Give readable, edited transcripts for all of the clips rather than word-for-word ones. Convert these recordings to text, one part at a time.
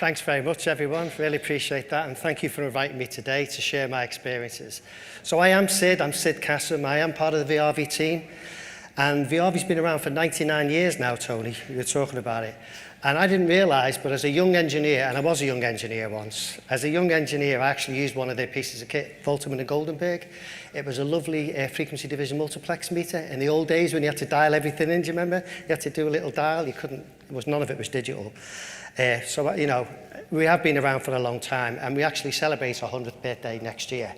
Thanks very much, everyone. Really appreciate that, and thank you for inviting me today to share my experiences. So I'm Sid Kassim. I am part of the Viavi team, and Viavi's been around for 99 years now, Tony. We were talking about it. And I didn't realise, but as a young engineer, and I was a young engineer once, as a young engineer, I actually used one of their pieces of kit, Voltman and Goldenberg. It was a lovely frequency division multiplex meter. In the old days when you had to dial everything in, do you remember? You had to do a little dial, none of it was digital. So, you know, we have been around for a long time, and we actually celebrate our 100th birthday next year.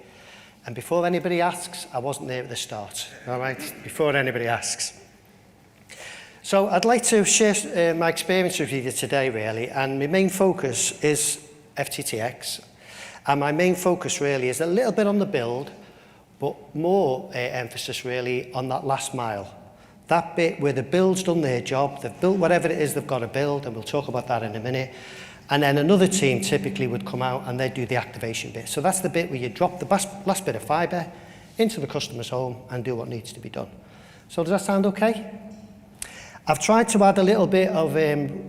And before anybody asks, I wasn't there at the start, all right? Before anybody asks. So I'd like to share my experience with you today, really, and my main focus is FTTx. And my main focus really is a little bit on the build, but more emphasis really on that last mile. That bit where the build's done their job, they've built whatever it is they've got to build, and we'll talk about that in a minute. And then another team typically would come out and they'd do the activation bit. So that's the bit where you drop the last bit of fibre into the customer's home and do what needs to be done. So does that sound okay? I've tried to add a little bit of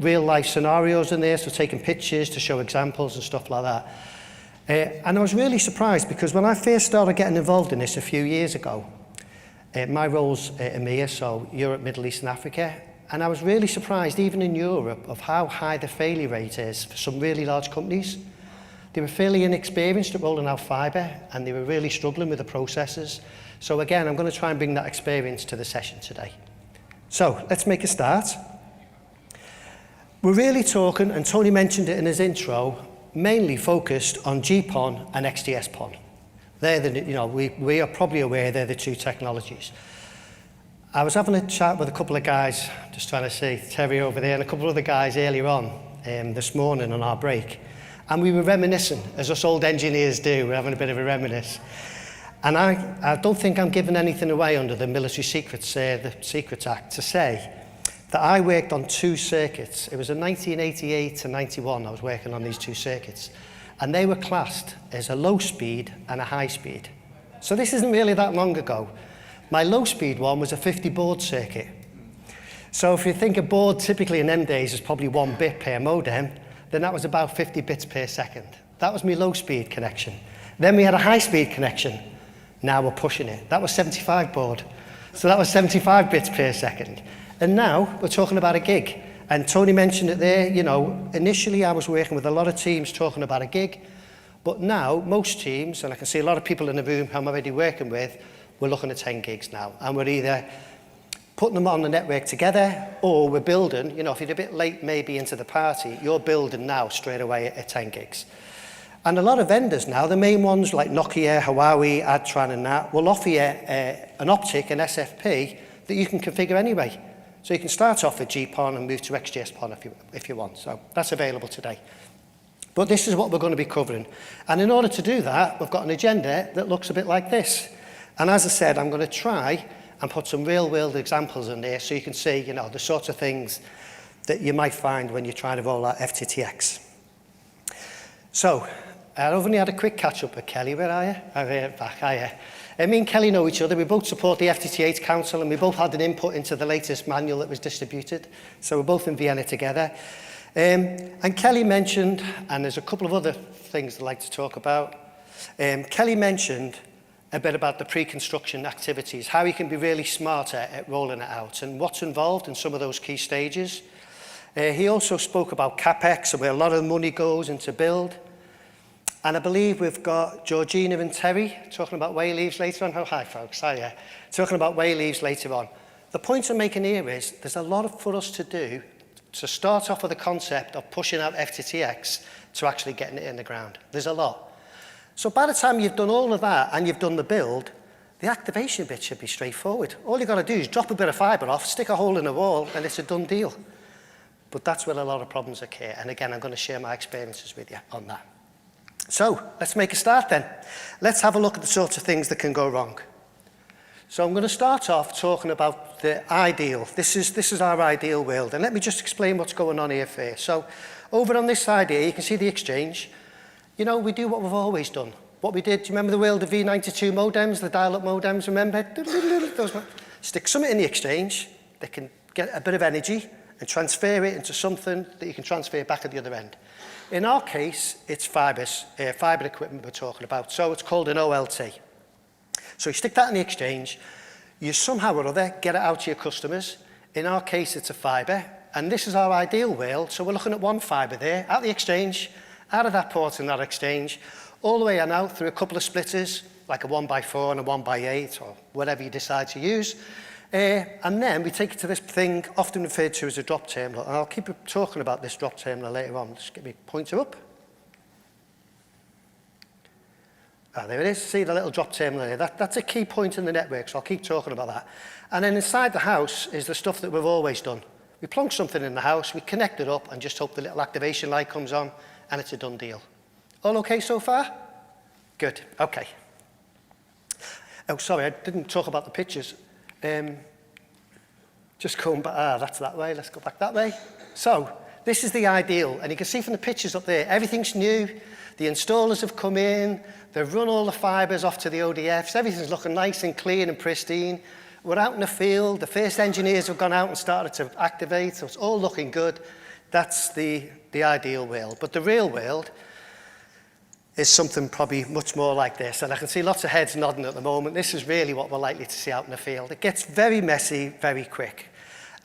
real life scenarios in there, so taking pictures to show examples and stuff like that. And I was really surprised because when I first started getting involved in this a few years ago, my role's EMEA, so Europe, Middle East and Africa, and I was really surprised, even in Europe, of how high the failure rate is for some really large companies. They were fairly inexperienced at rolling out fibre, and they were really struggling with the processes. So again, I'm going to try and bring that experience to the session today. So let's make a start. We're really talking, and Tony mentioned it in his intro, mainly focused on GPON and XGS-PON. They're the, you know, we are probably aware they're the two technologies. I was having a chat with a couple of guys, just trying to see Terry over there, and a couple of other guys earlier on this morning on our break. And we were reminiscing, as us old engineers do, we're having a bit of a reminisce. And I don't think I'm giving anything away under the Military Secrets, the Secrets Act, to say that I worked on two circuits. It was in 1988 to 91 I was working on these two circuits. And they were classed as a low speed and a high speed. So this isn't really that long ago. My low speed one was a 50 baud circuit. So if you think a baud typically in them days is probably 1 bit per modem, then that was about 50 bits per second. That was my low speed connection. Then we had a high speed connection. Now we're pushing it. That was 75 baud. So that was 75 bits per second. And now we're talking about a gig. And Tony mentioned it there, you know, initially I was working with a lot of teams talking about a gig, but now most teams, and I can see a lot of people in the room who I'm already working with, we're looking at 10 gigs now. And we're either putting them on the network together, or we're building, you know, if you're a bit late maybe into the party, you're building now straight away at 10 gigs. And a lot of vendors now, the main ones like Nokia, Huawei, Adtran and that, will offer you an optic, an SFP, that you can configure anyway. So you can start off with GPON and move to XGS-PON if you want. So that's available today. But this is what we're going to be covering. And in order to do that, we've got an agenda that looks a bit like this. And as I said, I'm going to try and put some real-world examples in there so you can see, you know, the sorts of things that you might find when you're trying to roll out FTTx. So, I've only had a quick catch-up with Kelly. Where are you? I'm here, back. Hiya. Me and Kelly know each other. We both support the FTTx Council, and we both had an input into the latest manual that was distributed. So we're both in Vienna together. And Kelly mentioned, and there's a couple of other things I'd like to talk about. Kelly mentioned a bit about the pre-construction activities, how you can be really smarter at rolling it out, and what's involved in some of those key stages. He also spoke about CapEx, and where a lot of the money goes into build. And I believe we've got Georgina and Terry talking about way leaves later on. Oh, hi, folks. Hiya. Talking about way leaves later on. The point I'm making here is there's a lot for us to do to start off with the concept of pushing out FTTx to actually getting it in the ground. There's a lot. So by the time you've done all of that and you've done the build, the activation bit should be straightforward. All you've got to do is drop a bit of fibre off, stick a hole in the wall, and it's a done deal. But that's where a lot of problems occur. And again, I'm going to share my experiences with you on that. So let's make a start then. Let's have a look at the sorts of things that can go wrong. So I'm going to start off talking about the ideal. This is our ideal world. And let me just explain what's going on here first. So over on this side here, you can see the exchange. You know, we do what we've always done. What we did, do you remember the world of V92 modems, the dial-up modems, remember? Stick something in the exchange that can get a bit of energy and transfer it into something that you can transfer back at the other end. In our case, it's fibre equipment we're talking about, so it's called an OLT. So you stick that in the exchange, you somehow or other get it out to your customers. In our case, it's a fibre, and this is our ideal world. So we're looking at one fibre there, out the exchange, out of that port in that exchange, all the way and out through a couple of splitters, like a 1x4 and a 1x8, or whatever you decide to use. And then we take it to this thing often referred to as a drop terminal. And I'll keep talking about this drop terminal later on. Just get me pointer up. Ah, there it is. See the little drop terminal there? That's a key point in the network, so I'll keep talking about that. And then inside the house is the stuff that we've always done. We plonk something in the house, we connect it up, and just hope the little activation light comes on, and it's a done deal. All okay so far? Good. Okay. Oh, sorry, I didn't talk about the pictures. Just going back, that's that way, let's go back that way. So, this is the ideal, and you can see from the pictures up there, everything's new, the installers have come in, they've run all the fibres off to the ODFs, everything's looking nice and clean and pristine. We're out in the field, the first engineers have gone out and started to activate, so it's all looking good. That's the ideal world. But the real world is something probably much more like this. And I can see lots of heads nodding at the moment. This is really what we're likely to see out in the field. It gets very messy, very quick.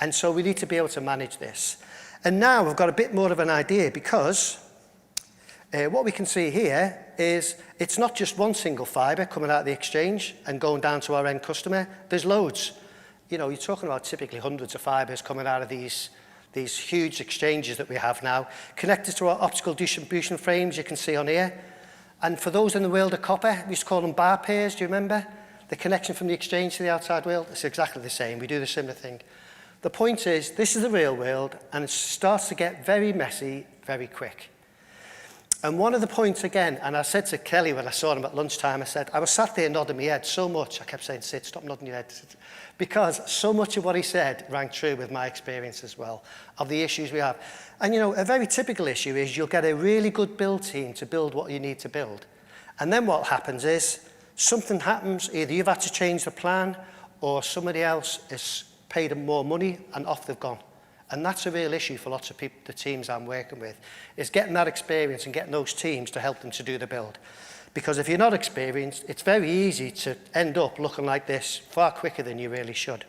And so we need to be able to manage this. And now we've got a bit more of an idea because what we can see here is it's not just one single fibre coming out of the exchange and going down to our end customer. There's loads. You know, you're talking about typically hundreds of fibres coming out of these huge exchanges that we have now, connected to our optical distribution frames you can see on here. And for those in the world of copper, we used to call them bar pairs, do you remember? The connection from the exchange to the outside world, it's exactly the same. We do the similar thing. The point is, this is the real world, and it starts to get very messy, very quick. And one of the points again, and I said to Kelly when I saw him at lunchtime, I said, I was sat there nodding my head so much, I kept saying, Sid, stop nodding your head. Because so much of what he said rang true with my experience as well, of the issues we have. And you know, a very typical issue is you'll get a really good build team to build what you need to build. And then what happens is, something happens, either you've had to change the plan, or somebody else has paid them more money, and off they've gone. And that's a real issue for lots of people, the teams I'm working with, is getting that experience and getting those teams to help them to do the build. Because if you're not experienced, it's very easy to end up looking like this far quicker than you really should.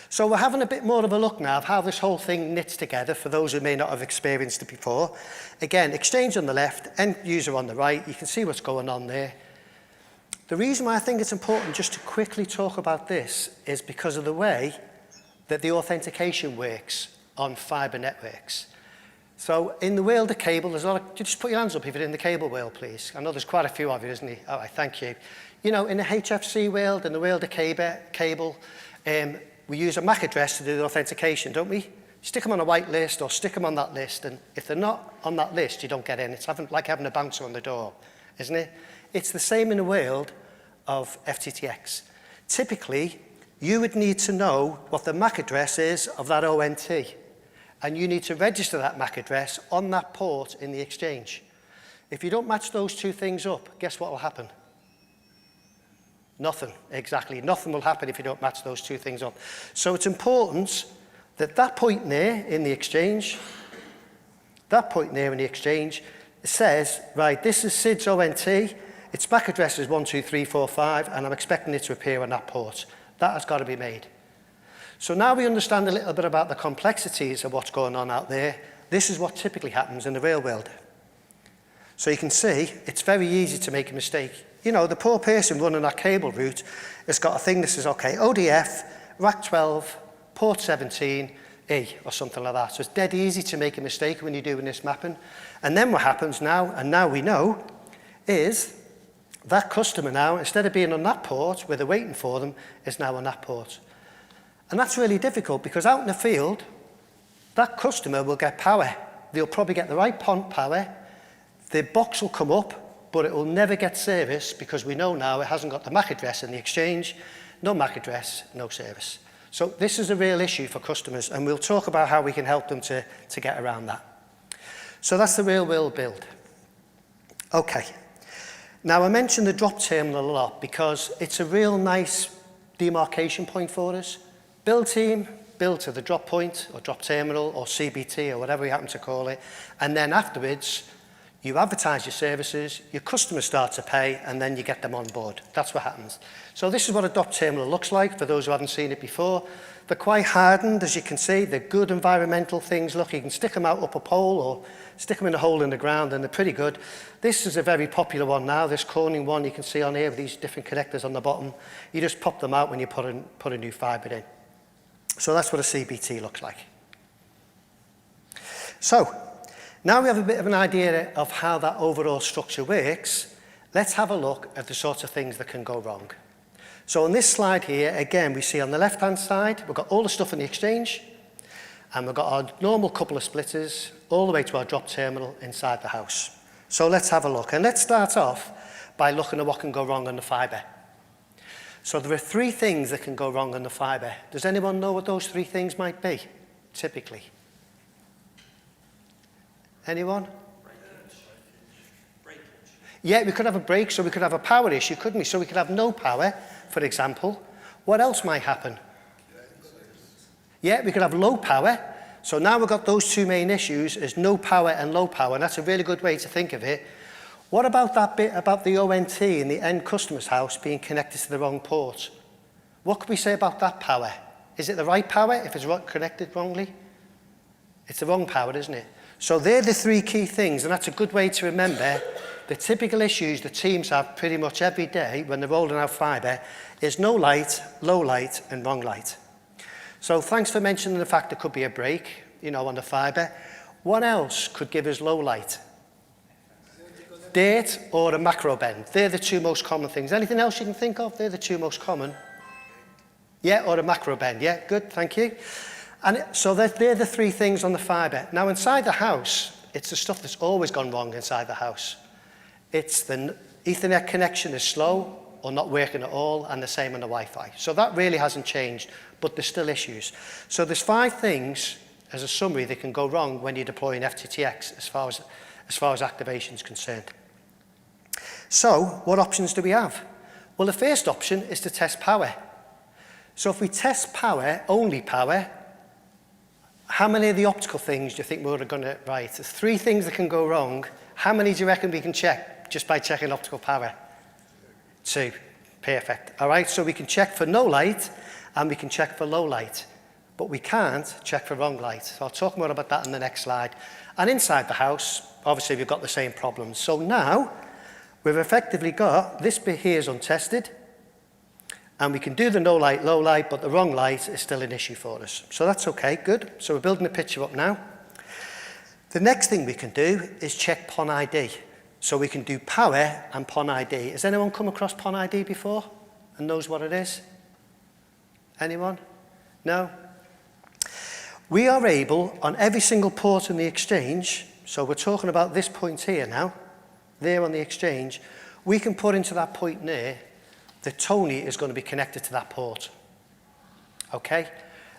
So we're having a bit more of a look now of how this whole thing knits together for those who may not have experienced it before. Again, exchange on the left, end user on the right. You can see what's going on there. The reason why I think it's important just to quickly talk about this is because of the way that the authentication works on fibre networks. So in the world of cable, there's a lot of, just put your hands up if you're in the cable world, please. I know there's quite a few of you, isn't there? All right, thank you. You know, in the HFC world, in the world of cable, we use a MAC address to do the authentication, don't we? Stick them on a white list or stick them on that list, and if they're not on that list, you don't get in. It's like having a bouncer on the door, isn't it? It's the same in the world of FTTx. Typically, you would need to know what the MAC address is of that ONT. And you need to register that MAC address on that port in the exchange. If you don't match those two things up, guess what will happen? Nothing, exactly. Nothing will happen if you don't match those two things up. So it's important that that point there in the exchange, it says, right, this is Sid's ONT, its MAC address is 12345, and I'm expecting it to appear on that port. That has got to be made. So now we understand a little bit about the complexities of what's going on out there. This is what typically happens in the real world. So you can see it's very easy to make a mistake. You know, the poor person running that cable route has got a thing that says, okay, ODF, rack 12, port 17, E, or something like that. So it's dead easy to make a mistake when you're doing this mapping. And then what happens now, and now we know, is that customer now, instead of being on that port where they're waiting for them, is now on that port. And that's really difficult because out in the field, that customer will get power. They'll probably get the right pond power. The box will come up, but it will never get service because we know now it hasn't got the MAC address in the exchange. No MAC address, no service. So this is a real issue for customers, and we'll talk about how we can help them to get around that. So that's the real world build. Okay. Now I mentioned the drop terminal a lot because it's a real nice demarcation point for us. Build team, billed to the drop point or drop terminal or CBT or whatever we happen to call it, and then afterwards you advertise your services, your customers start to pay, and then you get them on board. That's what happens. So this is what a drop terminal looks like for those who haven't seen it before. They're quite hardened, as you can see. They're good environmental things. Look, you can stick them out up a pole or stick them in a hole in the ground, and they're pretty good. This is a very popular one now, this Corning one you can see on here with these different connectors on the bottom. You just pop them out when you put a new fibre in. So that's what a CBT looks like. So, now we have a bit of an idea of how that overall structure works. Let's have a look at the sorts of things that can go wrong. So on this slide here, again, we see on the left-hand side, we've got all the stuff in the exchange, and we've got our normal couple of splitters all the way to our drop terminal inside the house. So let's have a look. And let's start off by looking at what can go wrong on the fibre. So there are 3 things that can go wrong on the fibre. Does anyone know what those 3 things might be, typically? Anyone? Breakage. Yeah, we could have a break, so we could have a power issue, couldn't we? So we could have no power, for example. What else might happen? Yeah, we could have low power. So now we've got those 2 main issues as no power and low power, and that's a really good way to think of it. What about that bit about the ONT in the end customer's house being connected to the wrong port? What could we say about that power? Is it the right power if it's connected wrongly? It's the wrong power, isn't it? So they're the 3 key things, and that's a good way to remember the typical issues that teams have pretty much every day when they're rolling out fibre is no light, low light, and wrong light. So thanks for mentioning the fact there could be a break, on the fibre. What else could give us low light? Dirt or a macro bend. They're the 2 most common things. Anything else you can think of? They're the 2 most common. Yeah, or a macro bend. Yeah, good, thank you. And so they're the 3 things on the fibre. Now inside the house, it's the stuff that's always gone wrong inside the house. It's the Ethernet connection is slow or not working at all, and the same on the Wi-Fi. So that really hasn't changed, but there's still issues. So there's 5 things, as a summary, that can go wrong when you're deploying FTTx as far as activation is concerned. So what options do we have? Well, the first option is to test power. So if we test power, only power, how many of the optical things do you think we're going to write? There's 3 things that can go wrong. How many do you reckon we can check just by checking optical power? 2. Perfect. All right, so we can check for no light and we can check for low light, but we can't check for wrong light. So I'll talk more about that in the next slide. And inside the house, obviously we've got the same problems. So now we've effectively got this bit here is untested, and we can do the no light, low light, but the wrong light is still an issue for us. So that's okay, good. So we're building the picture up now. The next thing we can do is check PON ID. So we can do power and PON ID. Has anyone come across PON ID before and knows what it is? Anyone? No? We are able, on every single port in the exchange, so we're talking about this point here now, there on the exchange, we can put into that point there that Tony is going to be connected to that port. Okay?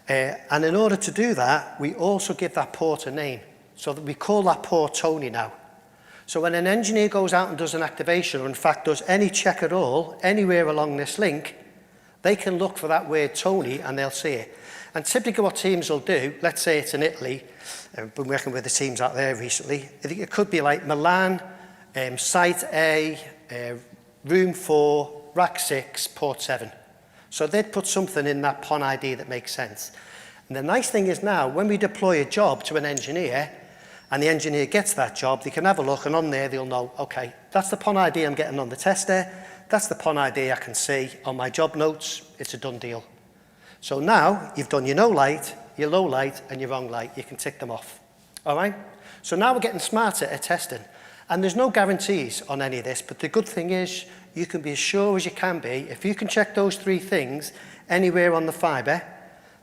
And in order to do that, we also give that port a name. So that we call that port Tony now. So when an engineer goes out and does an activation, or in fact does any check at all, anywhere along this link, they can look for that word Tony and they'll see it. And typically what teams will do, let's say it's in Italy, I've been working with the teams out there recently, it could be like Milan, Site A, Room 4, Rack 6, Port 7. So they'd put something in that PON ID that makes sense. And the nice thing is now, when we deploy a job to an engineer, and the engineer gets that job, they can have a look, and on there they'll know, okay, that's the PON ID I'm getting on the tester, that's the PON ID I can see on my job notes, it's a done deal. So now you've done your no light, your low light, and your wrong light. You can tick them off. All right? So now we're getting smarter at testing. And there's no guarantees on any of this, but the good thing is you can be as sure as you can be. If you can check those 3 things anywhere on the fibre,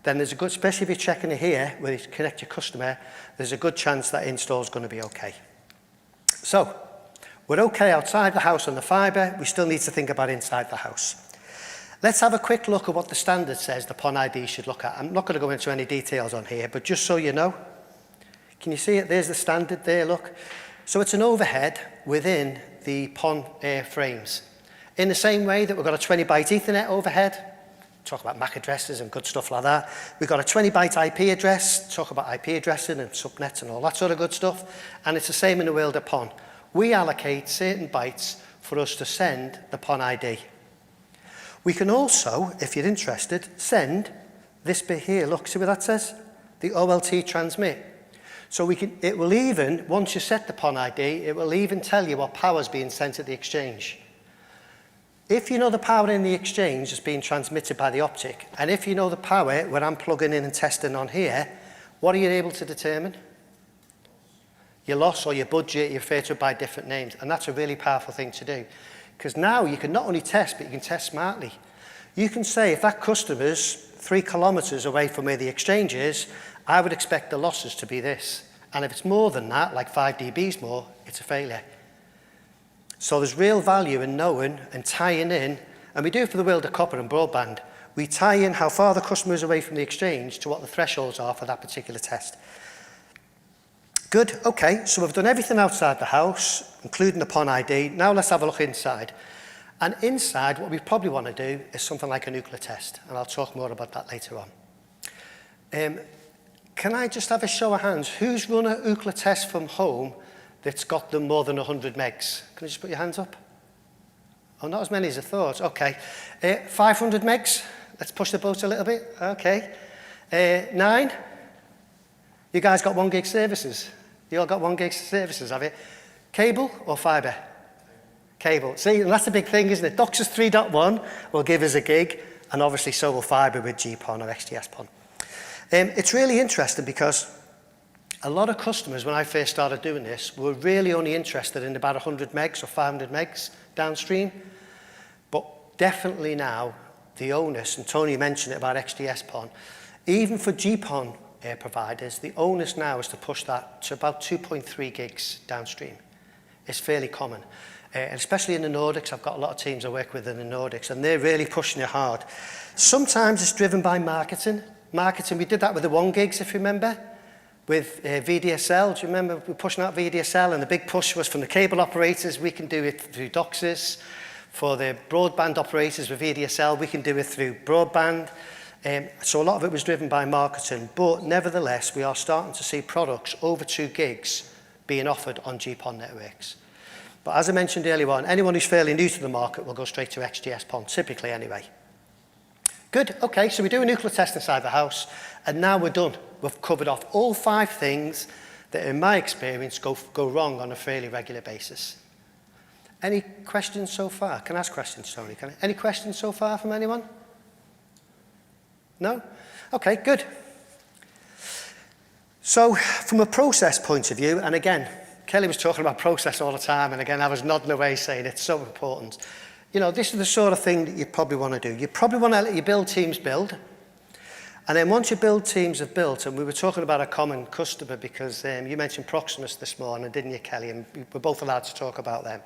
then there's a good, especially if you're checking it here, where you connect your customer, there's a good chance that install is going to be okay. So, we're okay outside the house on the fibre, we still need to think about inside the house. Let's have a quick look at what the standard says the PON ID should look at. I'm not going to go into any details on here, but just so you know, can you see it? There's the standard there, look. So it's an overhead within the PON frames. In the same way that we've got a 20 byte Ethernet overhead, talk about MAC addresses and good stuff like that. We've got a 20-byte IP address, talk about IP addressing and subnets and all that sort of good stuff. And it's the same in the world of PON. We allocate certain bytes for us to send the PON ID. We can also, if you're interested, send this bit here. Look, see what that says? The OLT transmit. So it will even, once you set the PON ID, it will even tell you what power is being sent at the exchange. If you know the power in the exchange is being transmitted by the optic, and if you know the power where I'm plugging in and testing on here, what are you able to determine? Your loss or your budget, you refer to it by different names, and that's a really powerful thing to do. Because now you can not only test, but you can test smartly. You can say, if that customer's 3 kilometers away from where the exchange is, I would expect the losses to be this. And if it's more than that, like 5 dBs more, it's a failure. So there's real value in knowing and tying in, and we do it for the world of copper and broadband. We tie in how far the customer is away from the exchange to what the thresholds are for that particular test. Good, okay, so we've done everything outside the house, including the PON ID. Now let's have a look inside. And inside, what we probably want to do is something like a nuclear test, and I'll talk more about that later on. Can I just have a show of hands? Who's run a nuclear test from home that's got them more than 100 megs? Can you just put your hands up? Oh, not as many as I thought. Okay. 500 megs? Let's push the boat a little bit. Okay. 9? You guys got 1 gig services? You all got 1 gig services, have you? Cable or fibre? Cable. See, and that's a big thing, isn't it? DOCSIS 3.1 will give us a gig, and obviously so will fibre with GPON or XGS-PON. It's really interesting because a lot of customers, when I first started doing this, were really only interested in about 100 megs or 500 megs downstream. But definitely now, the onus, and Tony mentioned it about XGS-PON, even for GPON providers, the onus now is to push that to about 2.3 gigs downstream. It's fairly common. And especially in the Nordics, I've got a lot of teams I work with in the Nordics, and they're really pushing it hard. Sometimes it's driven by marketing. We did that with the 1 gigs, if you remember. With VDSL, do you remember we were pushing out VDSL, and the big push was from the cable operators, we can do it through DOCSIS. For the broadband operators with VDSL, we can do it through broadband. So a lot of it was driven by marketing, but nevertheless, we are starting to see products over 2 gigs being offered on GPON networks. But as I mentioned earlier on, anyone who's fairly new to the market will go straight to XGS-PON, typically anyway. Good, okay, so we do a nuclear test inside the house, and now we're done. We've covered off all 5 things that, in my experience, go wrong on a fairly regular basis. Any questions so far? Can I ask questions, Tony? Any questions so far from anyone? No? Okay, good. So, from a process point of view, and again, Kelly was talking about process all the time, and again, I was nodding away saying it's so important. You know, this is the sort of thing that you probably want to do. You probably want to let your build teams build. And then once your build teams have built, and we were talking about a common customer because you mentioned Proximus this morning, didn't you, Kelly? And we're both allowed to talk about them.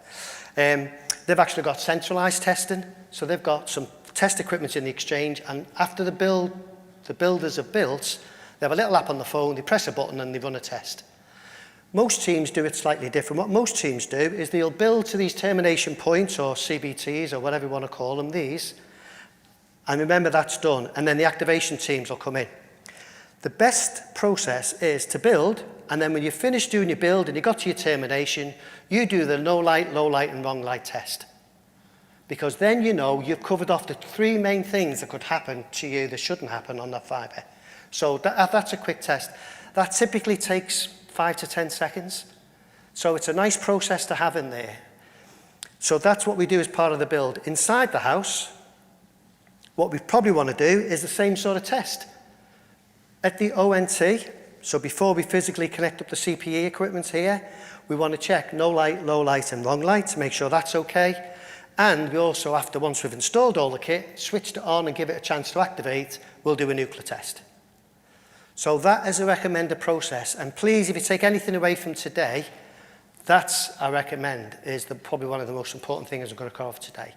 They've actually got centralized testing. So they've got some test equipment in the exchange. And after the builders are built, they have a little app on the phone, they press a button and they run a test. Most teams do it slightly different. What most teams do is they'll build to these termination points or CBTs or whatever you want to call them, these. And remember, that's done. And then the activation teams will come in. The best process is to build, and then when you finish doing your build and you got to your termination, you do the no light, low light, and wrong light test. Because then you know you've covered off the 3 main things that could happen to you that shouldn't happen on that fibre. So that's a quick test. That typically takes 5 to 10 seconds. So it's a nice process to have in there. So that's what we do as part of the build. Inside the house, what we probably want to do is the same sort of test. At the ONT, so before we physically connect up the CPE equipment here, we want to check no light, low light, and wrong light to make sure that's okay. And we also, after once we've installed all the kit, switched it on and give it a chance to activate, we'll do a nuclear test. So that is a recommended process. And please, if you take anything away from today, that's, I recommend, is probably one of the most important things I'm going to cover today.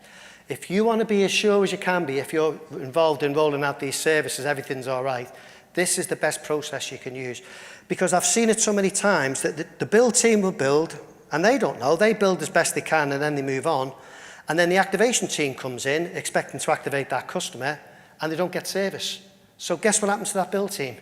If you want to be as sure as you can be, if you're involved in rolling out these services, everything's all right, this is the best process you can use. Because I've seen it so many times that the build team will build, and they don't know, they build as best they can, and then they move on. And then the activation team comes in, expecting to activate that customer, and they don't get service. So guess what happens to that build team?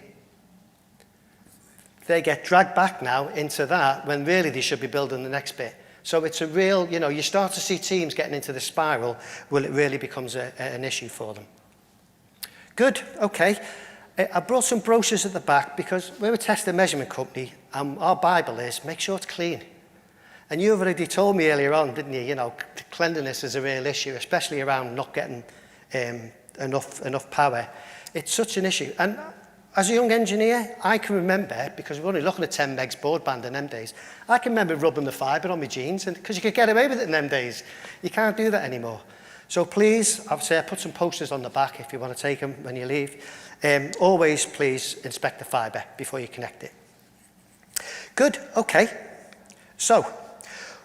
They get dragged back now into that when really they should be building the next bit. So it's a real, you start to see teams getting into the spiral where it really becomes an issue for them. Good, okay. I brought some brochures at the back because we're a test and measurement company, and our Bible is, make sure it's clean. And you already told me earlier on, didn't you, cleanliness is a real issue, especially around not getting enough power. It's such an issue. And as a young engineer, I can remember, because we're only looking at 10 megs broadband in them days, I can remember rubbing the fibre on my jeans, because you could get away with it in them days. You can't do that anymore. So please, I put some posters on the back if you want to take them when you leave. Always, please, inspect the fibre before you connect it. Good, okay. So,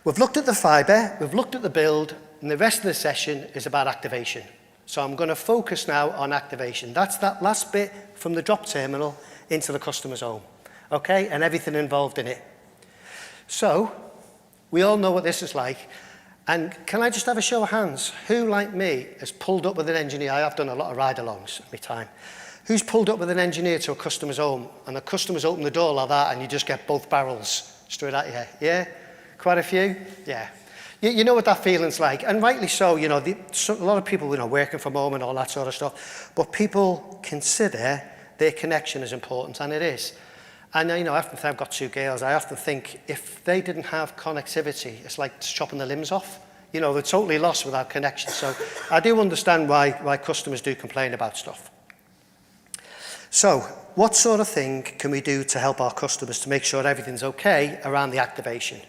we've looked at the fibre, we've looked at the build, and the rest of the session is about activation. So I'm going to focus now on activation. That's that last bit from the drop terminal into the customer's home, okay, and everything involved in it. So, we all know what this is like. And can I just have a show of hands? Who, like me, has pulled up with an engineer? I have done a lot of ride-alongs at my time. Who's pulled up with an engineer to a customer's home, and the customer's opened the door like that, and you just get both barrels straight at you? Yeah? Quite a few? Yeah. You know what that feeling's like, and rightly so. A lot of people, working from home and all that sort of stuff, but people consider their connection as important, and it is. And I often think, I've got 2 girls, I often think if they didn't have connectivity, it's like chopping the limbs off. They're totally lost without connection. So I do understand why customers do complain about stuff. So what sort of thing can we do to help our customers to make sure everything's okay around the activation?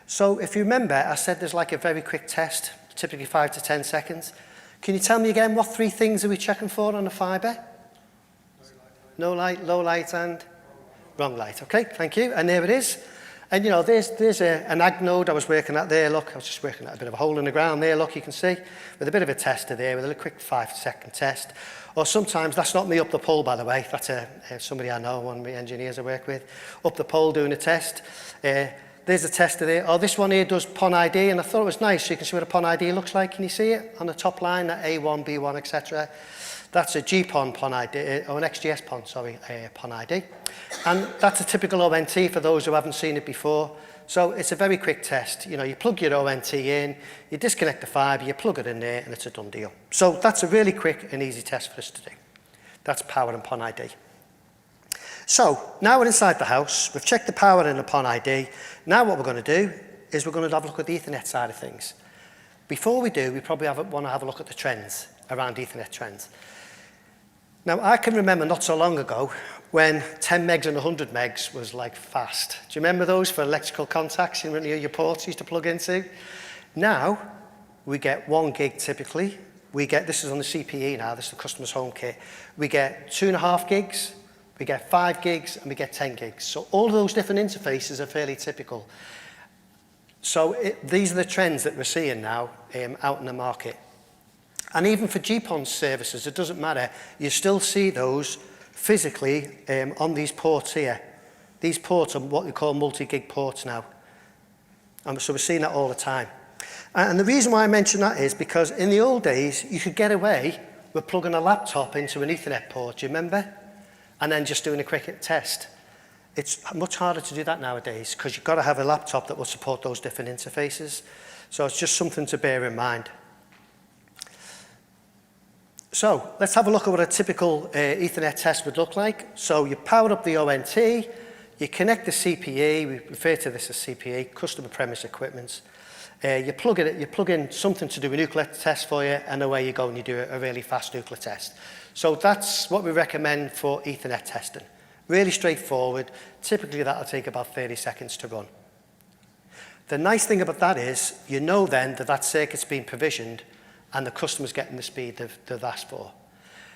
So if you remember, I said there's like a very quick test, typically 5 to 10 seconds. Can you tell me again, what 3 things are we checking for on the fibre? No light, low light, and wrong light. Okay, thank you. And there it is. And there's an ag node I was working at there. Look, I was just working at a bit of a hole in the ground there. Look, you can see, with a bit of a tester there, with a quick 5-second test. Or sometimes, that's not me up the pole, by the way. That's somebody I know, one of my engineers I work with, up the pole doing a test. There's a tester there. Oh, this one here does PON ID, and I thought it was nice. So you can see what a PON ID looks like. Can you see it on the top line, that A1, B1, etc.? That's a GPON PON ID, or an XGS PON, sorry, PON ID. And that's a typical ONT for those who haven't seen it before. So it's a very quick test. You plug your ONT in, you disconnect the fibre, you plug it in there, and it's a done deal. So that's a really quick and easy test for us to do. That's power and PON ID. So now we're inside the house, we've checked the power and the PON ID. Now what we're going to do is we're going to have a look at the Ethernet side of things. Before we do, we probably want to have a look at the trends around Ethernet trends. Now I can remember not so long ago when 10 megs and 100 megs was like fast. Do you remember those for electrical contacts in your ports you used to plug into? Now we get 1 gig typically. This is on the CPE now, this is the customer's home kit. We get 2.5 gigs. We get 5 gigs and we get 10 gigs. So all of those different interfaces are fairly typical. So these are the trends that we're seeing now out in the market. And even for GPON services, it doesn't matter. You still see those physically on these ports here. These ports are what we call multi-gig ports now. And so we're seeing that all the time. And the reason why I mention that is because in the old days, you could get away with plugging a laptop into an Ethernet port, do you remember? And then just doing a quick test. It's much harder to do that nowadays because you've got to have a laptop that will support those different interfaces. So it's just something to bear in mind. So let's have a look at what a typical Ethernet test would look like. So you power up the ONT, you connect the CPE, we refer to this as CPE, customer premise equipment. You plug in something to do a nuclear test for you, and away you go and you do a really fast nuclear test. So that's what we recommend for Ethernet testing. Really straightforward. Typically that'll take about 30 seconds to run. The nice thing about that is, you know then that circuit's been provisioned and the customer's getting the speed they've asked for.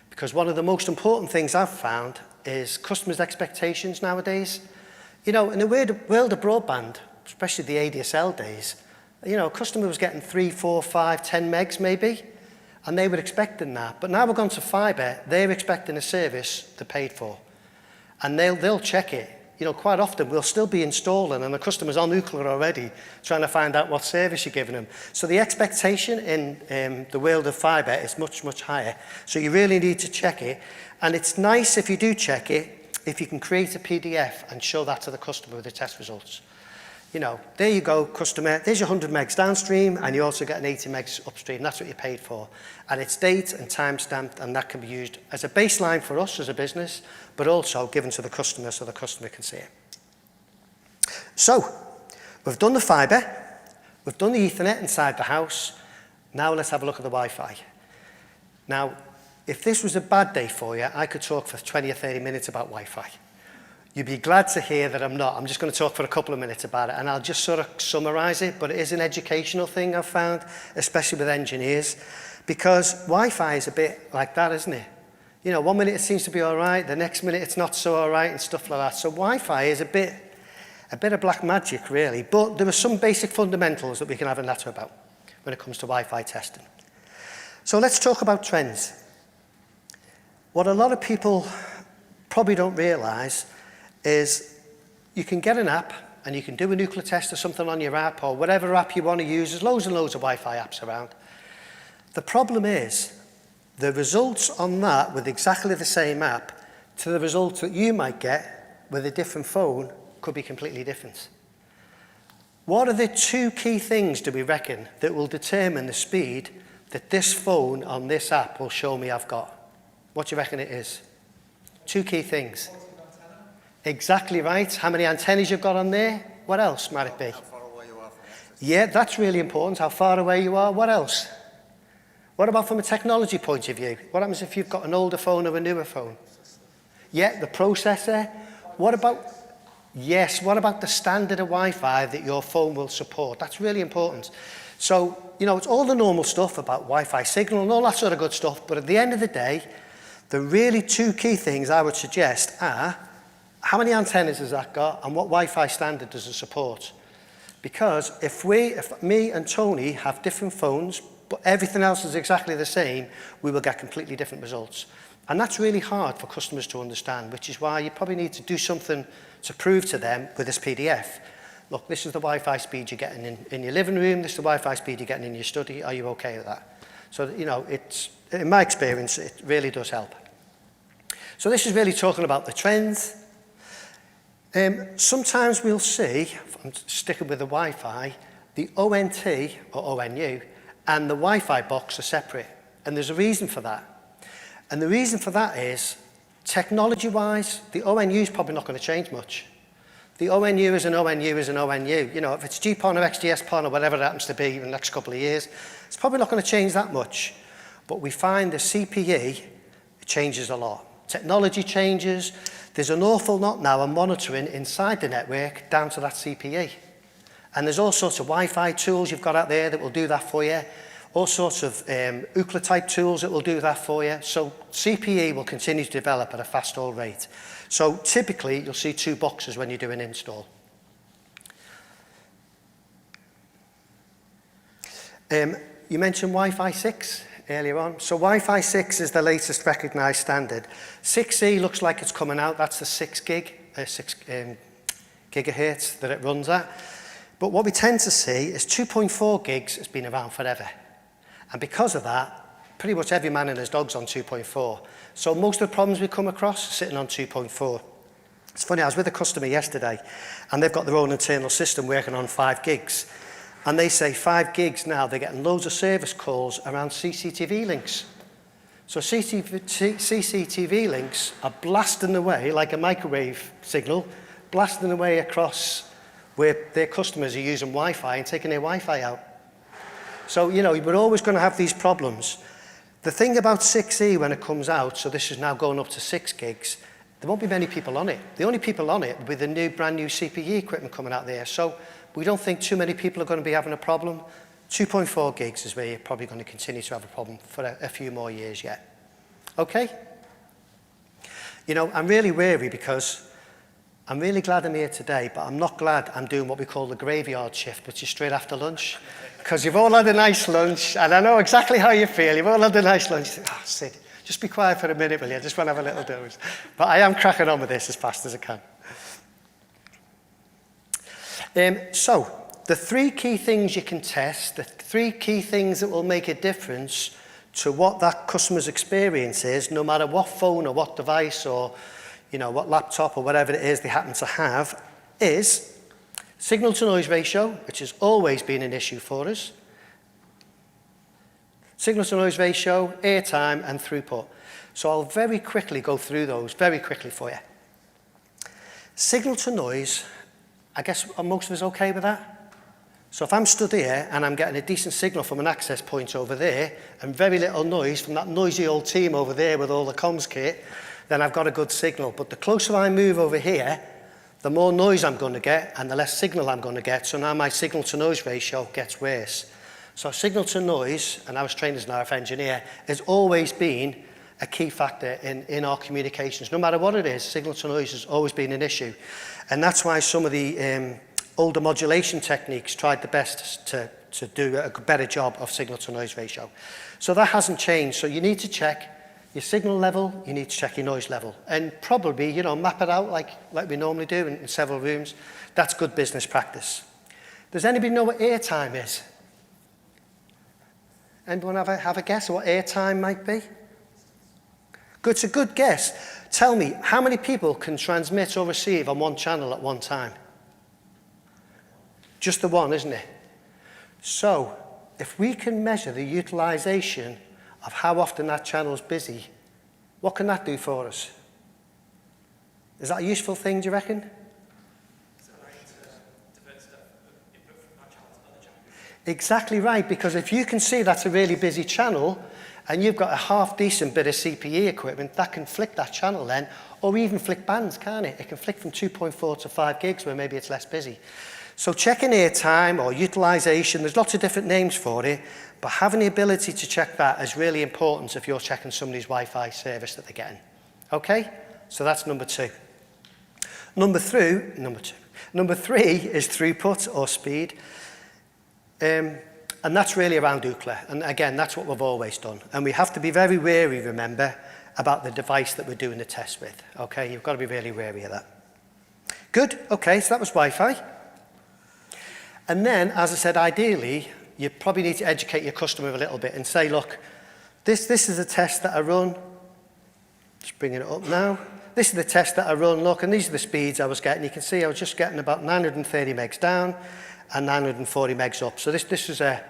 Because one of the most important things I've found is customers' expectations nowadays. In the world of broadband, especially the ADSL days, a customer was getting 3, 4, 5, 10 megs maybe, and they were expecting that. But now we've gone to fibre, they're expecting a service they paid for. And they'll check it. quite often we'll still be installing and the customer's on nuclear already trying to find out what service you're giving them. So the expectation in the world of fibre is much, much higher. So you really need to check it. And it's nice if you do check it, if you can create a PDF and show that to the customer with the test results. There you go, customer, there's your 100 megs downstream and you also get an 80 megs upstream. That's what you paid for. And it's date and time stamped, and that can be used as a baseline for us as a business, but also given to the customer so the customer can see it. So, we've done the fibre, we've done the Ethernet inside the house. Now let's have a look at the Wi-Fi. Now, if this was a bad day for you, I could talk for 20 or 30 minutes about Wi-Fi. You'd be glad to hear that I'm not. I'm just going to talk for a couple of minutes about it, and I'll just sort of summarise it, but it is an educational thing I've found, especially with engineers, because Wi-Fi is a bit like that, isn't it? 1 minute it seems to be all right, the next minute it's not so all right, and stuff like that. So Wi-Fi is a bit of black magic, really, but there are some basic fundamentals that we can have a natter about when it comes to Wi-Fi testing. So let's talk about trends. What a lot of people probably don't realise is you can get an app and you can do a nuclear test or something on your app or whatever app you want to use. There's loads and loads of Wi-Fi apps around. The problem is the results on that with exactly the same app to the results that you might get with a different phone could be completely different. What are the two key things, do we reckon, that will determine the speed that this phone on this app will show me I've got? What do you reckon it is? Two key things. Exactly right. How many antennas you've got on there? What else might it be? How far away you are from access. Yeah, that's really important. How far away you are. What else? What about from a technology point of view? What happens if you've got an older phone or a newer phone? Yeah, the processor. What about, yes, what about the standard of Wi-Fi that your phone will support? That's really important. So, it's all the normal stuff about Wi-Fi signal and all that sort of good stuff, but at the end of the day, the really two key things I would suggest are how many antennas has that got and what Wi-Fi standard does it support? Because if me and Tony have different phones, but everything else is exactly the same, we will get completely different results. And that's really hard for customers to understand, which is why you probably need to do something to prove to them with this PDF. Look, this is the Wi-Fi speed you're getting in your living room, this is the Wi-Fi speed you're getting in your study, are you okay with that? So, it's, in my experience, it really does help. So this is really talking about the trends. Sometimes we'll see, I'm sticking with the Wi-Fi, the ONT or ONU and the Wi-Fi box are separate. And there's a reason for that. And the reason for that is, technology-wise, the ONU is probably not going to change much. The ONU is an ONU is an ONU. If it's GPON or XGS-PON or whatever it happens to be in the next couple of years, it's probably not going to change that much. But we find the CPE changes a lot. Technology changes. There's an awful lot now of monitoring inside the network down to that CPE. And there's all sorts of Wi-Fi tools you've got out there that will do that for you. All sorts of UCLA type tools that will do that for you. So CPE will continue to develop at a fast old rate. So typically you'll see two boxes when you do an install. You mentioned Wi-Fi 6 earlier on. So Wi-Fi 6 is the latest recognised standard. 6E looks like it's coming out. That's the 6 gigahertz that it runs at. But what we tend to see is 2.4 gigs has been around forever. And because of that, pretty much every man and his dog's on 2.4. So most of the problems we come across are sitting on 2.4. It's funny, I was with a customer yesterday, and they've got their own internal system working on 5 gigs. And they say 5 gigs now, they're getting loads of service calls around CCTV links. So CCTV links are blasting away like a microwave signal, blasting away across where their customers are using Wi-Fi and taking their Wi-Fi out. So, we're always going to have these problems. The thing about 6E when it comes out, so this is now going up to 6 gigs, there won't be many people on it. The only people on it will be the brand new CPE equipment coming out there. So we don't think too many people are going to be having a problem. 2.4 gigs is where you're probably going to continue to have a problem for a few more years yet. Okay? I'm really wary because I'm really glad I'm here today, but I'm not glad I'm doing what we call the graveyard shift, which is straight after lunch. Because you've all had a nice lunch, and I know exactly how you feel. You've all had a nice lunch. You think, Sid, just be quiet for a minute, will you? I just want to have a little doze. But I am cracking on with this as fast as I can. So, the three key things you can test, the three key things that will make a difference to what that customer's experience is, no matter what phone or what device or what laptop or whatever it is they happen to have, is signal to noise ratio, which has always been an issue for us. Signal to noise ratio, airtime and throughput. So I'll very quickly go through those very quickly for you. Signal to noise, I guess are most of us okay with that? So if I'm stood here and I'm getting a decent signal from an access point over there and very little noise from that noisy old team over there with all the comms kit, then I've got a good signal. But the closer I move over here, the more noise I'm going to get and the less signal I'm going to get. So now my signal to noise ratio gets worse. So signal to noise, and I was trained as an RF engineer, has always been a key factor in our communications. No matter what it is, signal to noise has always been an issue. And that's why some of the older modulation techniques tried the best to do a better job of signal to noise ratio. So that hasn't changed. So you need to check your signal level, you need to check your noise level. And probably, map it out like we normally do in several rooms. That's good business practice. Does anybody know what airtime is? Anyone have a guess of what airtime might be? Good, it's a good guess. Tell me, how many people can transmit or receive on one channel at one time? Just the one, isn't it? So, if we can measure the utilization of how often that channel is busy, what can that do for us? Is that a useful thing, do you reckon? Exactly right, because if you can see that's a really busy channel and you've got a half-decent bit of CPE equipment, that can flick that channel then, or even flick bands, can't it? It can flick from 2.4 to 5 gigs where maybe it's less busy. So checking airtime or utilization, there's lots of different names for it, but having the ability to check that is really important if you're checking somebody's Wi-Fi service that they're getting. Okay? So that's number two. Number three is throughput or speed. And that's really around Ookla. And again, that's what we've always done. And we have to be very wary, remember, about the device that we're doing the test with. Okay, you've got to be really wary of that. Good, okay, so that was Wi-Fi. And then, as I said, ideally, you probably need to educate your customer a little bit and say, look, this is a test that I run. Just bringing it up now. This is the test that I run, look, and these are the speeds I was getting. You can see I was just getting about 930 megs down and 940 megs up. So this is a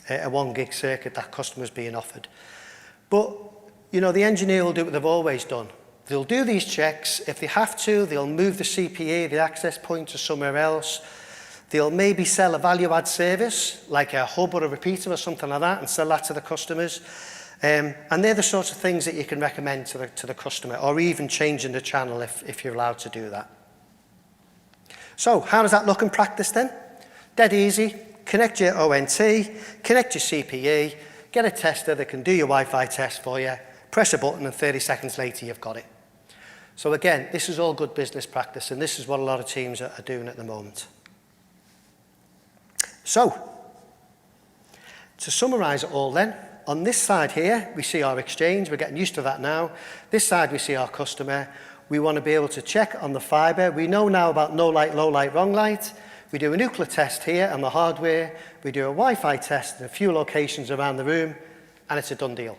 1 gig circuit that customer's being offered. But, the engineer will do what they've always done. They'll do these checks. If they have to, they'll move the CPE, the access point, to somewhere else. They'll maybe sell a value-add service, like a hub or a repeater or something like that, and sell that to the customers. And they're the sorts of things that you can recommend to the customer, or even changing the channel if you're allowed to do that. So, how does that look in practice then? Dead easy. Connect your ONT, connect your CPE, get a tester that can do your Wi-Fi test for you, press a button, and 30 seconds later you've got it. So again, this is all good business practice, and this is what a lot of teams are doing at the moment. So, to summarise it all then, on this side here, we see our exchange. We're getting used to that now. This side, we see our customer. We want to be able to check on the fibre. We know now about no light, low light, wrong light. We do a Ookla test here on the hardware. We do a Wi-Fi test in a few locations around the room, and it's a done deal.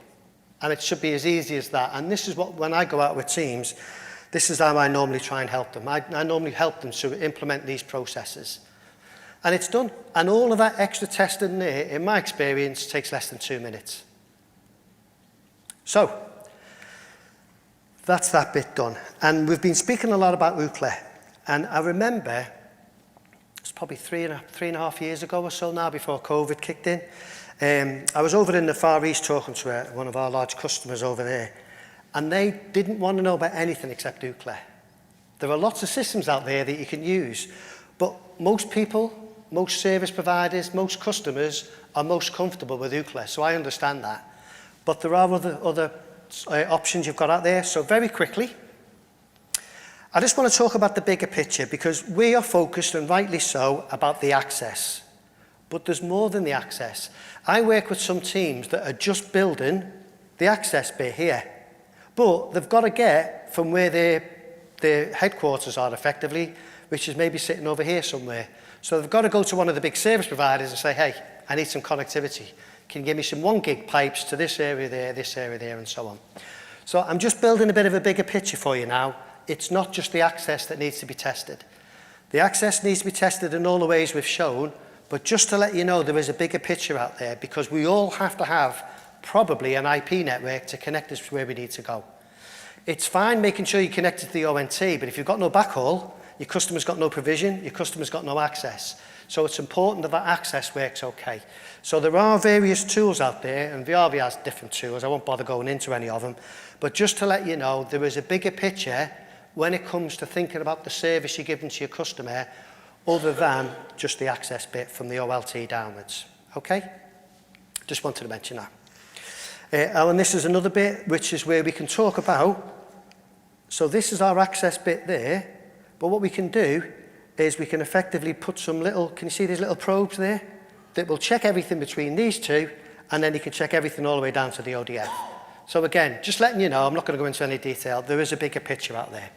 And it should be as easy as that. And this is what, when I go out with teams, this is how I normally try and help them. I normally help them to implement these processes. And it's done. And all of that extra testing there, in my experience, takes less than 2 minutes. So, that's that bit done. And we've been speaking a lot about Ookla. And I remember, it's probably three and a half years ago or so now, before COVID kicked in. I was over in the Far East talking to one of our large customers over there. And they didn't want to know about anything except Ookla. There are lots of systems out there that you can use. But most people, most service providers, most customers are most comfortable with Ookla, so I understand that. But there are other options you've got out there. So very quickly, I just want to talk about the bigger picture, because we are focused, and rightly so, about the access. But there's more than the access. I work with some teams that are just building the access bit here. But they've got to get from where their headquarters are effectively, which is maybe sitting over here somewhere. So they've got to go to one of the big service providers and say, hey, I need some connectivity. Can you give me some 1 gig pipes to this area there, and so on. So I'm just building a bit of a bigger picture for you now. It's not just the access that needs to be tested. The access needs to be tested in all the ways we've shown, but just to let you know, there is a bigger picture out there, because we all have to have probably an IP network to connect us to where we need to go. It's fine making sure you're connected to the ONT, but if you've got no backhaul, your customer's got no provision, your customer's got no access. So it's important that that access works okay. So there are various tools out there, and Viavi has different tools. I won't bother going into any of them. But just to let you know, there is a bigger picture when it comes to thinking about the service you're giving to your customer, other than just the access bit from the OLT downwards. Okay? Just wanted to mention that. And this is another bit which is where we can talk about, so this is our access bit there, but what we can do is we can effectively put some little, can you see these little probes there? That will check everything between these two, and then you can check everything all the way down to the ODF. So again, just letting you know, I'm not going to go into any detail, there is a bigger picture out there.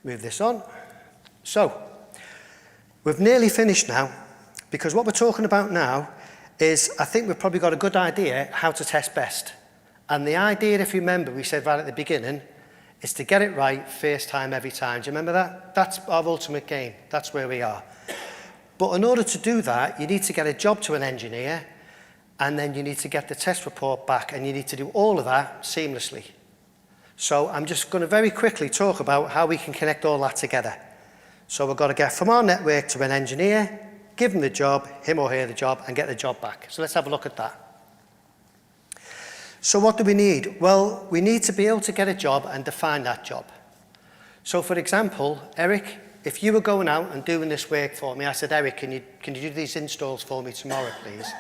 Move this on. So, we've nearly finished now, because what we're talking about now is, I think we've probably got a good idea how to test best. And the idea, if you remember, we said right at the beginning, is to get it right first time every time. Do you remember that? That's our ultimate game. That's where we are. But in order to do that, you need to get a job to an engineer, and then you need to get the test report back, and you need to do all of that seamlessly. So I'm just going to very quickly talk about how we can connect all that together. So we've got to get from our network to an engineer, give him the job, him or her the job, and get the job back. So let's have a look at that. So what do we need? Well, we need to be able to get a job and define that job. So for example, Eric, if you were going out and doing this work for me, I said, Eric, can you do these installs for me tomorrow, please?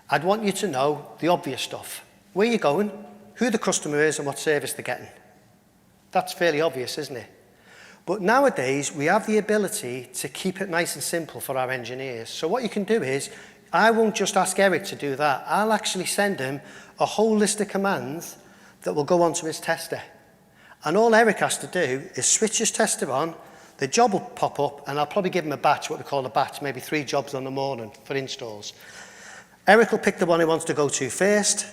I'd want you to know the obvious stuff. Where you're going, who the customer is, and what service they're getting. That's fairly obvious, isn't it? But nowadays, we have the ability to keep it nice and simple for our engineers. So what you can do is, I won't just ask Eric to do that. I'll actually send him a whole list of commands that will go onto his tester. And all Eric has to do is switch his tester on, the job will pop up, and I'll probably give him a batch, what we call a batch, maybe 3 jobs on the morning for installs. Eric will pick the one he wants to go to first,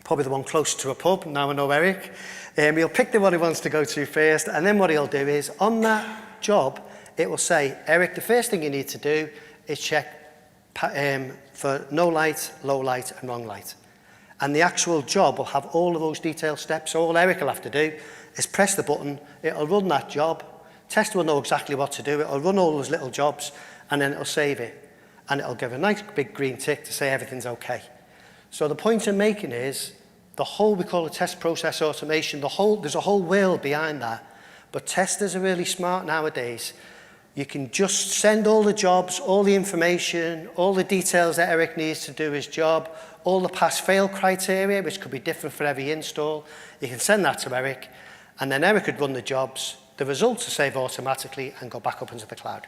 probably the one close to a pub, now I know Eric. He'll pick the one he wants to go to first, and then what he'll do is, on that job, it will say, Eric, the first thing you need to do is check for no light, low light, and wrong light. And the actual job will have all of those detailed steps. So all Eric will have to do is press the button, it'll run that job, tester will know exactly what to do, it'll run all those little jobs, and then it'll save it. And it'll give a nice big green tick to say everything's okay. So the point I'm making is, the whole, we call it test process automation, there's a whole world behind that. But testers are really smart nowadays. You can just send all the jobs, all the information, all the details that Eric needs to do his job, all the pass-fail criteria, which could be different for every install. You can send that to Eric, and then Eric could run the jobs. The results are saved automatically and go back up into the cloud.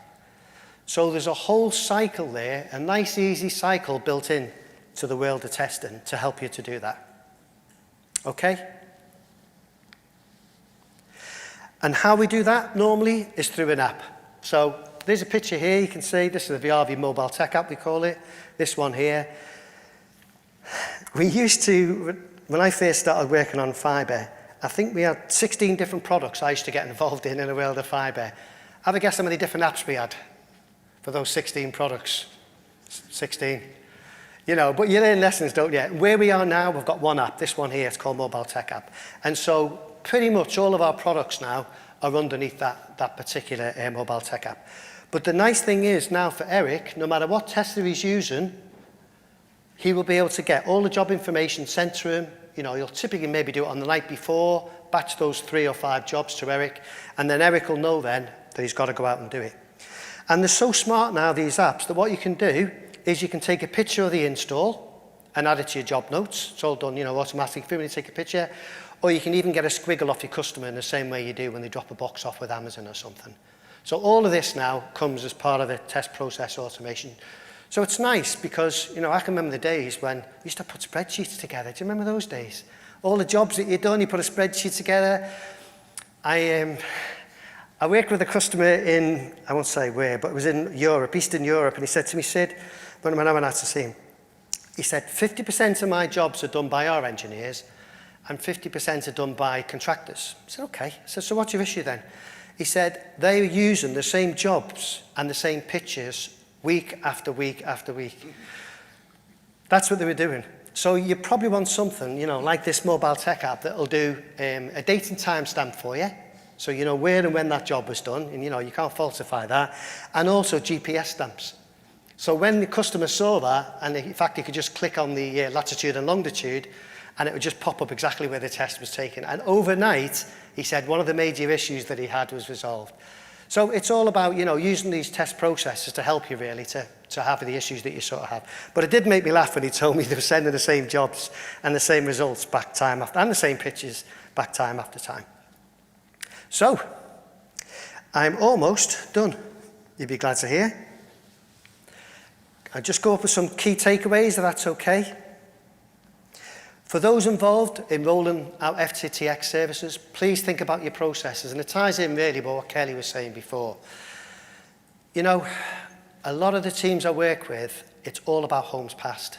So there's a whole cycle there, a nice, easy cycle built in to the world of testing to help you to do that. Okay? And how we do that normally is through an app. So there's a picture here, you can see, this is the Viavi mobile tech app, we call it. This one here. We used to, when I first started working on fibre, I think we had 16 different products I used to get involved in the world of fibre. Have a guess how many different apps we had for those 16 products? 16. You know, but you learn lessons, don't you? Where we are now, we've got one app, this one here, it's called Mobile Tech App. And so pretty much all of our products now are underneath that particular Mobile Tech App. But the nice thing is now for Eric, no matter what tester he's using, he will be able to get all the job information sent to him. You know, he'll typically maybe do it on the night before, batch those 3 or 5 jobs to Eric, and then Eric will know then that he's got to go out and do it. And they're so smart now, these apps, that what you can do is you can take a picture of the install and add it to your job notes. It's all done, you know, automatically when you take a picture. Or you can even get a squiggle off your customer in the same way you do when they drop a box off with Amazon or something. So all of this now comes as part of the test process automation. So it's nice because, you know, I can remember the days when we used to put spreadsheets together. Do you remember those days? All the jobs that you've done, you put a spreadsheet together. I worked with a customer in, I won't say where, but it was in Europe, Eastern Europe, and he said to me, Sid, when I went out to see him, he said, 50% of my jobs are done by our engineers and 50% are done by contractors. I said, okay. I said, so what's your issue then? He said, they're using the same jobs and the same pictures week after week after week. That's what they were doing. So you probably want something, you know, like this mobile tech app that'll do a date and time stamp for you. So you know where and when that job was done, and you know, you can't falsify that. And also GPS stamps. So when the customer saw that, and in fact, you could just click on the latitude and longitude, and it would just pop up exactly where the test was taken. And overnight, he said one of the major issues that he had was resolved. So it's all about, you know, using these test processes to help you really to have the issues that you sort of have. But it did make me laugh when he told me they were sending the same jobs and the same results back time after, and the same pictures back time after time. So, I'm almost done. You'd be glad to hear. I'll just go up with some key takeaways, if that's okay. For those involved in rolling out FTTx services, please think about your processes. And it ties in really with what Kelly was saying before. You know, a lot of the teams I work with, it's all about homes passed.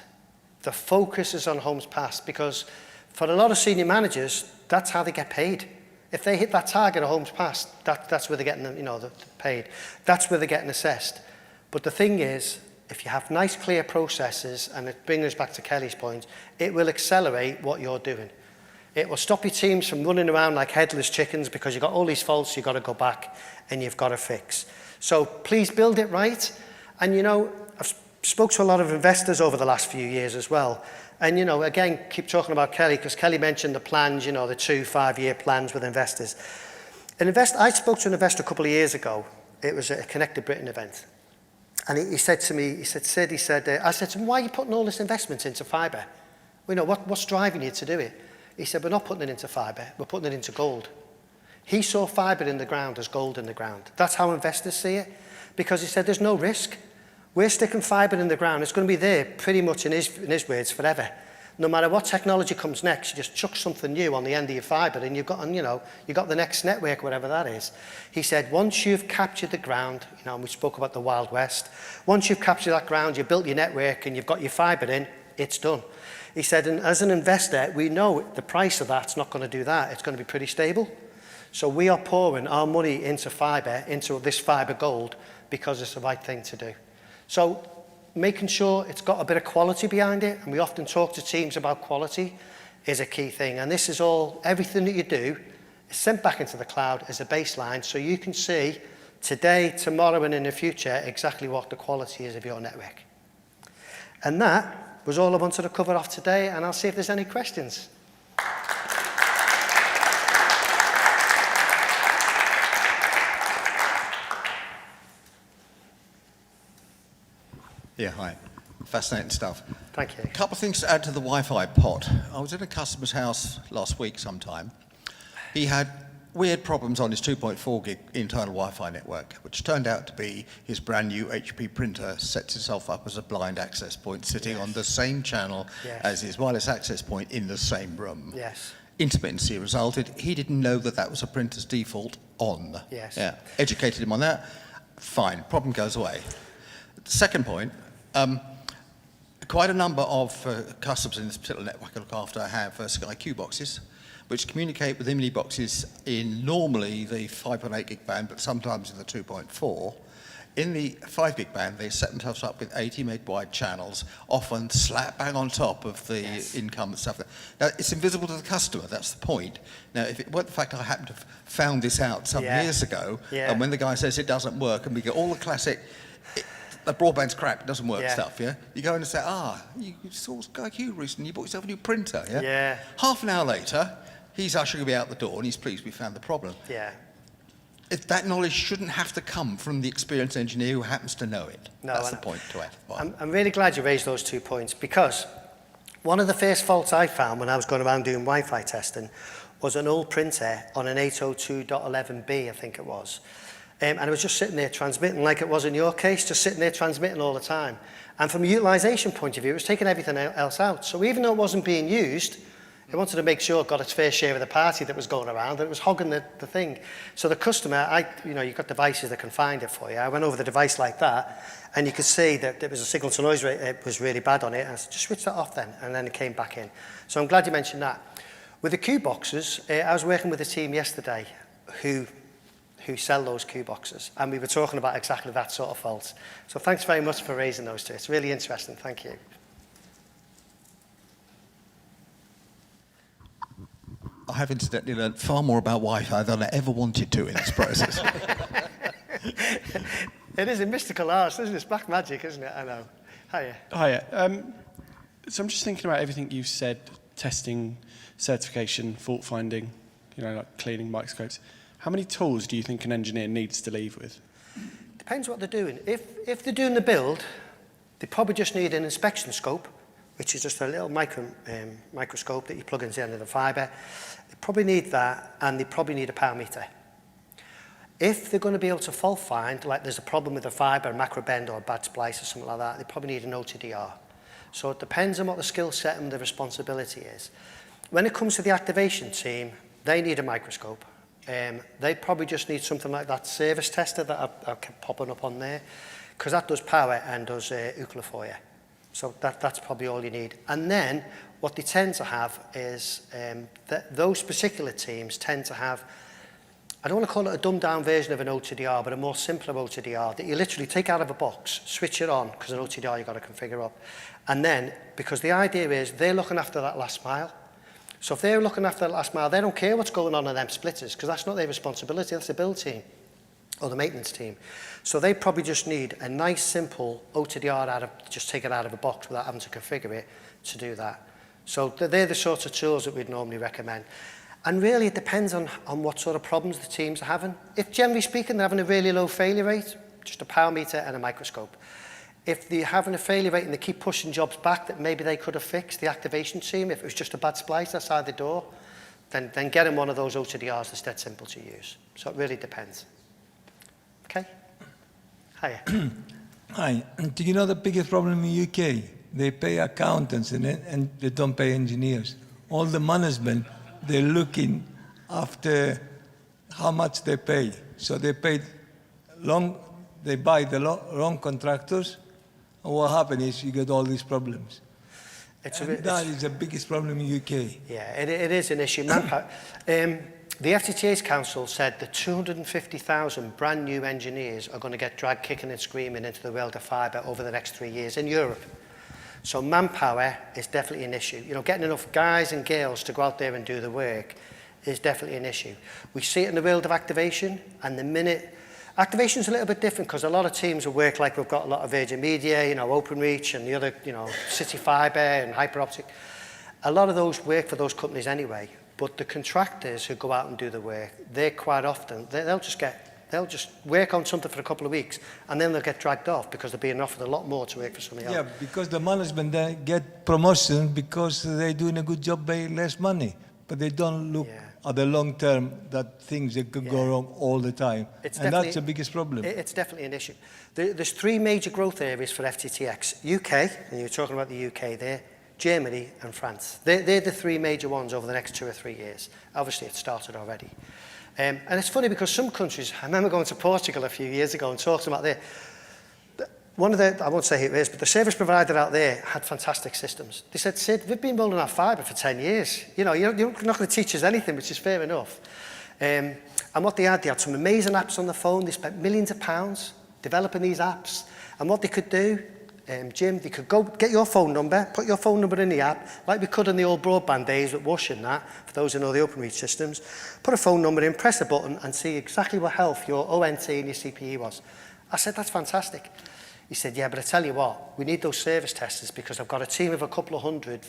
The focus is on homes passed because for a lot of senior managers, that's how they get paid. If they hit that target of homes passed, that's where they're getting, you know, paid. That's where they're getting assessed. But the thing is, if you have nice, clear processes, and it brings us back to Kelly's point, it will accelerate what you're doing. It will stop your teams from running around like headless chickens because you've got all these faults you've got to go back and you've got to fix. So please build it right. And, you know, I've spoke to a lot of investors over the last few years as well. And, you know, again, keep talking about Kelly, because Kelly mentioned the plans, you know, the 2-5-year plans with investors. I spoke to an investor a couple of years ago. It was a Connected Britain event. And he said to me, he said, Sid, I said to him, why are you putting all this investment into fibre? Well, you know, what's driving you to do it? He said, we're not putting it into fibre, we're putting it into gold. He saw fibre in the ground as gold in the ground. That's how investors see it. Because he said, there's no risk. We're sticking fibre in the ground. It's going to be there pretty much in his words forever. No matter what technology comes next, you just chuck something new on the end of your fibre and you've got, you know, you've got the next network, whatever that is. He said, once you've captured the ground, you know, and we spoke about the Wild West, once you've captured that ground, you've built your network and you've got your fibre in, it's done. He said, and as an investor, we know the price of that's not going to do that. It's going to be pretty stable. So we are pouring our money into fibre, into this fibre gold, because it's the right thing to do. So making sure it's got a bit of quality behind it, and we often talk to teams about quality, is a key thing. And this is all, everything that you do is sent back into the cloud as a baseline, so you can see today, tomorrow, and in the future exactly what the quality is of your network. And that was all I wanted to cover off today, and I'll see if there's any questions. Yeah, hi. Fascinating stuff. Thank you. A couple of things to add to the Wi-Fi pot. I was in a customer's house last week sometime. He had weird problems on his 2.4 gig internal Wi-Fi network, which turned out to be his brand new HP printer sets itself up as a blind access point sitting on the same channel as his wireless access point in the same room. Yes. Intermittency resulted. He didn't know that that was a printer's default on. Yes. Yeah. Educated him on that. Fine. Problem goes away. Second point, quite a number of customers in this particular network I look after have Sky Q boxes, which communicate with Imni boxes in normally the 5.8 gig band, but sometimes in the 2.4. In the 5 gig band, they set themselves up with 80 meg wide channels, often slap bang on top of the incumbent stuff. Now, it's invisible to the customer, that's the point. Now, if it weren't the fact I happened to have found this out some years ago, and when the guy says it doesn't work, and we get all the classic, the broadband's crap, it doesn't work stuff, you go in and say, you saw Sky Q recently, you bought yourself a new printer, Half an hour later, he's ushering me out the door and he's pleased we found the problem. If that knowledge shouldn't have to come from the experienced engineer who happens to know it. No, that's the point to add. I'm really glad you raised those 2 points, because one of the first faults I found when I was going around doing Wi-Fi testing was an old printer on an 802.11b, I think it was. And it was just sitting there transmitting like it was in your case, just sitting there transmitting all the time. And from a utilization point of view, it was taking everything else out. So even though it wasn't being used, It wanted to make sure it got its fair share of the party that was going around, and it was hogging the thing. So the customer, you've got devices that can find it for you. I went over the device like that, and you could see that there was a signal to noise rate, it was really bad on it, and I said, just switch that off then, and then it came back in. So I'm glad you mentioned that. With the Q boxes, I was working with a team yesterday who sell those Q boxes, and we were talking about exactly that sort of fault. So thanks very much for raising those two. It's really interesting. Thank you. I have incidentally learned far more about Wi-Fi than I ever wanted to in this process. It is a mystical art, isn't it? It's black magic, isn't it? I know. Hiya. Hiya. So I'm just thinking about everything you've said, testing, certification, fault finding, like cleaning microscopes. How many tools do you think an engineer needs to leave with? Depends what they're doing. If they're doing the build, they probably just need an inspection scope, which is just a little microscope that you plug into the end of the fibre. They probably need that, and they probably need a power meter. If they're going to be able to fault find, like there's a problem with the fibre, a macro bend or a bad splice or something like that, they probably need an OTDR. So it depends on what the skill set and the responsibility is. When it comes to the activation team, they need a microscope. They probably just need something like that service tester that I kept popping up on there, because that does power and does UCLA for you. So that's probably all you need. And then what they tend to have is that those particular teams tend to have, I don't want to call it a dumbed down version of an OTDR, but a more simpler OTDR that you literally take out of a box, switch it on, because an OTDR you've got to configure up. And then, because the idea is they're looking after that last mile. So if they're looking after that last mile, they don't care what's going on in them splitters, because that's not their responsibility, that's the build team or the maintenance team. So they probably just need a nice, simple OTDR just take it out of a box without having to configure it to do that. So they're the sorts of tools that we'd normally recommend. And really, it depends on what sort of problems the teams are having. If, generally speaking, they're having a really low failure rate, just a power meter and a microscope. If they're having a failure rate and they keep pushing jobs back that maybe they could have fixed, the activation team, if it was just a bad splice outside the door, then get them one of those OTDRs that's dead simple to use. So it really depends. Okay? Hiya. Hi. Do you know the biggest problem in the UK? They pay accountants and they don't pay engineers. All the management, they're looking after how much they pay. So they buy the wrong contractors, and what happens is you get all these problems. That is the biggest problem in the UK. Yeah, it is an issue. The FTTx Council said that 250,000 brand new engineers are going to get dragged kicking and screaming into the world of fibre over the next 3 years in Europe. So manpower is definitely an issue. Getting enough guys and girls to go out there and do the work is definitely an issue. We see it in the world of activation, and the minute... Activation's a little bit different because a lot of teams will work like we've got a lot of Virgin Media, OpenReach and the other, City Fibre and Hyperoptic. A lot of those work for those companies anyway, but the contractors who go out and do the work, they're quite often, they'll just work on something for a couple of weeks and then they'll get dragged off because they're being offered a lot more to work for somebody else. Yeah, because the management they get promotion because they're doing a good job paying less money, but they don't look at the long term that things that could go wrong all the time. And that's the biggest problem. It's definitely an issue. There's 3 major growth areas for FTTx. UK, and you're talking about the UK there, Germany and France. They're the 3 major ones over the next 2 or 3 years. Obviously, it started already. And it's funny because some countries, I remember going to Portugal a few years ago and talking about one of the, I won't say who it is, but the service provider out there had fantastic systems. They said, Sid, we've been rolling out fibre for 10 years. You're not going to teach us anything, which is fair enough. And what they had some amazing apps on the phone. They spent millions of pounds developing these apps. And what they could do, Jim, they could go get your phone number, put your phone number in the app, like we could in the old broadband days with Whoosh and that, for those who know the OpenReach systems. Put a phone number in, press a button, and see exactly what health your ONT and your CPE was. I said, that's fantastic. He said, yeah, but I tell you what, we need those service testers because I've got a team of a couple of hundred,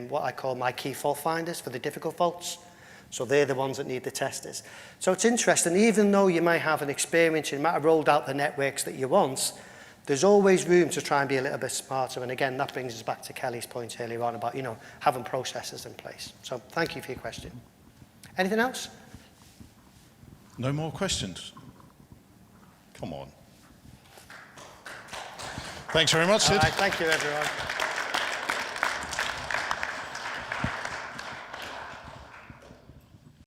what I call my key fault finders for the difficult faults. So they're the ones that need the testers. So it's interesting, even though you may have an experience, you might have rolled out the networks that you want, there's always room to try and be a little bit smarter. And again, that brings us back to Kelly's point earlier on about, having processes in place. So thank you for your question. Anything else? No more questions? Come on. Thanks very much, Sid. All right, thank you, everyone.